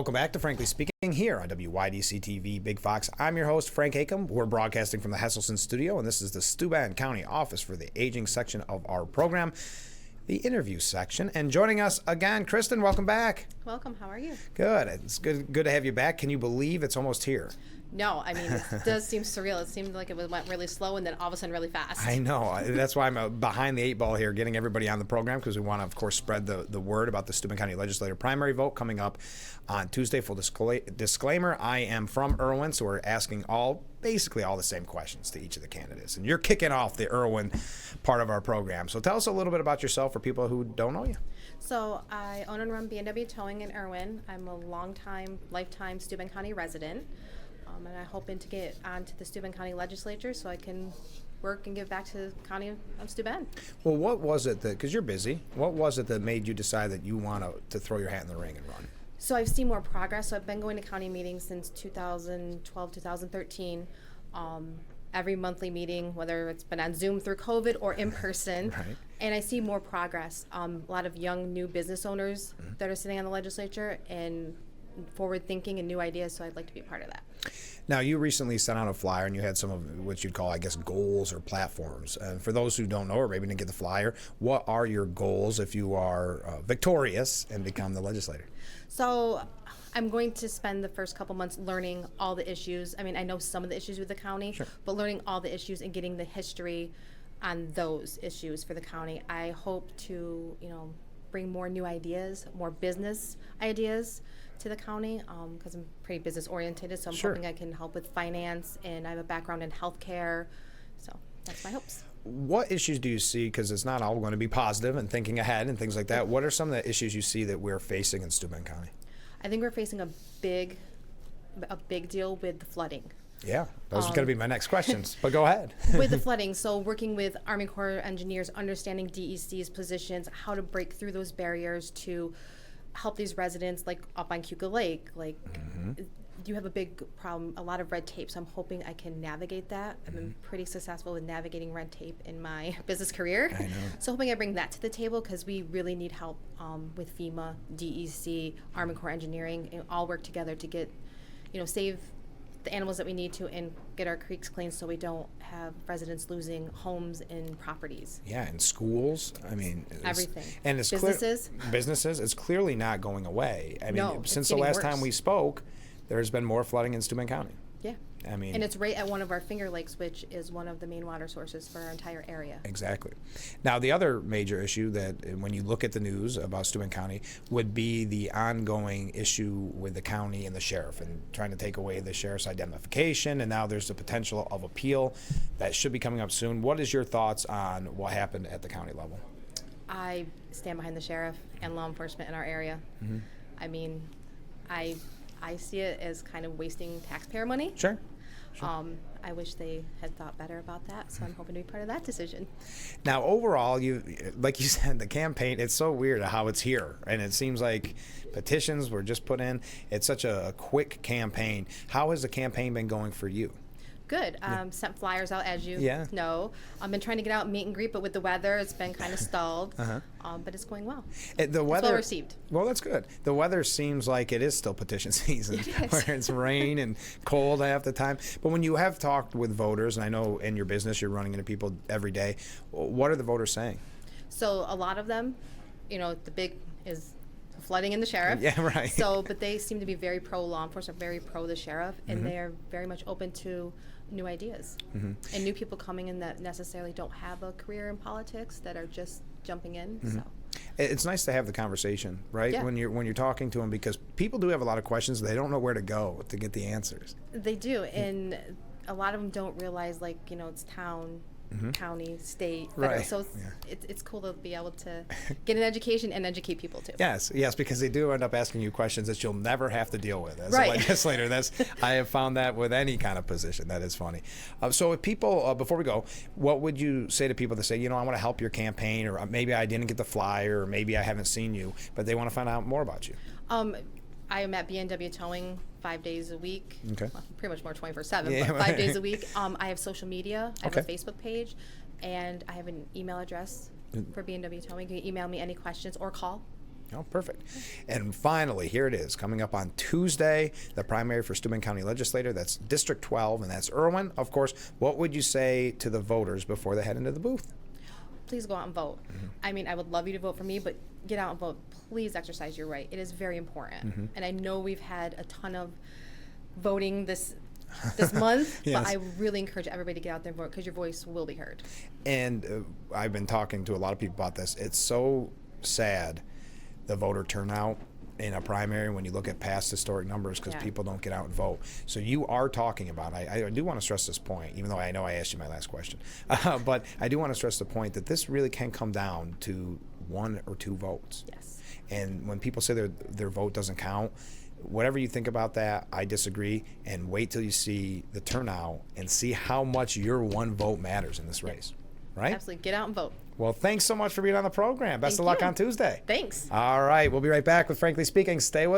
Welcome back to Frankly Speaking here on WYDC TV Big Fox. I'm your host, Frank Acomb. We're broadcasting from the Hesselson studio, and this is the Steuben County Office for the Aging section of our program, the interview section. And joining us again, Kristen, welcome back. Welcome. How are you? Good. It's good to have you back. Can you believe it's almost here? No, I mean, it does seem surreal. It seemed like it went really slow and then all of a sudden really fast. I know. That's why I'm behind the eight ball here, getting everybody on the program, because we want to, of course, spread the word about the Steuben County Legislator primary vote coming up on Tuesday. Full disclaimer, I am from Erwin, so we're asking basically all the same questions to each of the candidates. And you're kicking off the Erwin part of our program. So tell us a little bit about yourself for people who don't know you. So I own and run B&W Towing in Erwin. I'm a lifetime Steuben County resident. And I'm hoping to get onto the Steuben County Legislature so I can work and give back to the county of Steuben. Well, what was it because you're busy, what was it that made you decide that you want to throw your hat in the ring and run? So I've seen more progress. So I've been going to county meetings since 2012, 2013. Every monthly meeting, whether it's been on Zoom through COVID or in person. Right. And I see more progress. A lot of young, new business owners that are sitting on the legislature and forward thinking and new ideas, so I'd like to be a part of that. Now, you recently sent out a flyer, and you had some of what you'd call, I guess, goals or platforms. And for those who don't know or maybe didn't get the flyer, what are your goals if you are victorious and become the legislator? So I'm going to spend the first couple months learning all the issues. I mean, I know some of the issues with the county, sure, but learning all the issues and getting the history on those issues for the county. I hope to, bring more new ideas, more business ideas to the county, because I'm pretty business oriented, so I'm sure, hoping I can help with finance, and I have a background in healthcare, so that's my hopes. What issues do you see, because it's not all going to be positive and thinking ahead and things like that, what are some of the issues you see that we're facing in Steuben County? I think we're facing a big deal with the flooding. Yeah, those are going to be my next questions, but go ahead. With the flooding, so working with Army Corps engineers, understanding DEC's positions, how to break through those barriers to help these residents, like up on Cuca Lake, you have a big problem, a lot of red tape, so I'm hoping I can navigate that. I've been pretty successful with navigating red tape in my business career. I know. So hoping I bring that to the table, because we really need help with FEMA, DEC, Army Corps engineering, and all work together to get, save the animals that we need to and get our creeks clean so we don't have residents losing homes and properties. Yeah, and schools. I mean, everything. And it's businesses. It's clearly not going away. I mean, since the last time we spoke, there's been more flooding in Steuben County. Yeah. I mean, and it's right at one of our Finger Lakes, which is one of the main water sources for our entire area. Exactly. Now, the other major issue that when you look at the news about Steuben County would be the ongoing issue with the county and the sheriff and trying to take away the sheriff's identification, and now there's the potential of appeal that should be coming up soon. What is your thoughts on what happened at the county level? I stand behind the sheriff and law enforcement in our area. I mean, I see it as kind of wasting taxpayer money. Sure. I wish they had thought better about that, so I'm hoping to be part of that decision. Now, overall, like you said, the campaign, it's so weird how it's here, and it seems like petitions were just put in. It's such a quick campaign. How has the campaign been going for you? Good. Sent flyers out, as you know. I've been trying to get out and meet and greet, but with the weather, it's been kind of stalled. But it's going well. The weather, it's well received. Well, that's good. The weather seems like it is still petition season, where it's rain and cold half the time. But when you have talked with voters, and I know in your business you're running into people every day, what are the voters saying? So a lot of them, the big is flooding in the sheriff. Yeah, right. So, but they seem to be very pro law enforcement, very pro the sheriff, and they are very much open to new ideas and new people coming in that necessarily don't have a career in politics, that are just jumping in. So it's nice to have the conversation, right? Yeah. When you're talking to them, because people do have a lot of questions. They don't know where to go to get the answers. They do, and a lot of them don't realize, it's town, county, state, federal. Right. So it's cool to be able to get an education and educate people too. Yes, because they do end up asking you questions that you'll never have to deal with as a Right. legislator. I have found that with any kind of position. That is funny. So if people, before we go, what would you say to people that say, I want to help your campaign, or maybe I didn't get the flyer, or maybe I haven't seen you, but they want to find out more about you? I am at B&W Towing 5 days a week. Okay. Well, pretty much more 24/7, Yeah, but 5 days a week. I have social media. I have a Okay. Facebook page, and I have an email address for B&W Towing. You can email me any questions or call. Oh, perfect. And finally, here it is, coming up on Tuesday, the primary for Steuben County Legislator. That's District 12, and that's Erwin. Of course, what would you say to the voters before they head into the booth? Please go out and vote. I mean, I would love you to vote for me, but get out and vote. Please exercise your right. It is very important. And I know we've had a ton of voting this month, Yes. but I really encourage everybody to get out there and vote because your voice will be heard. And I've been talking to a lot of people about this. It's so sad, the voter turnout in a primary when you look at past historic numbers, because people don't get out and vote. So you are talking about, I do want to stress this point, even though I know I asked you my last question, but I do want to stress the point that this really can come down to 1 or 2 votes. Yes. And when people say their vote doesn't count, whatever you think about that, I disagree. And wait till you see the turnout and see how much your 1 vote matters in this race. Right? Absolutely. Get out and vote. Well, thanks so much for being on the program. Best Thank of luck you. on Tuesday. Thanks. All right. We'll be right back with Frankly Speaking. Stay with us.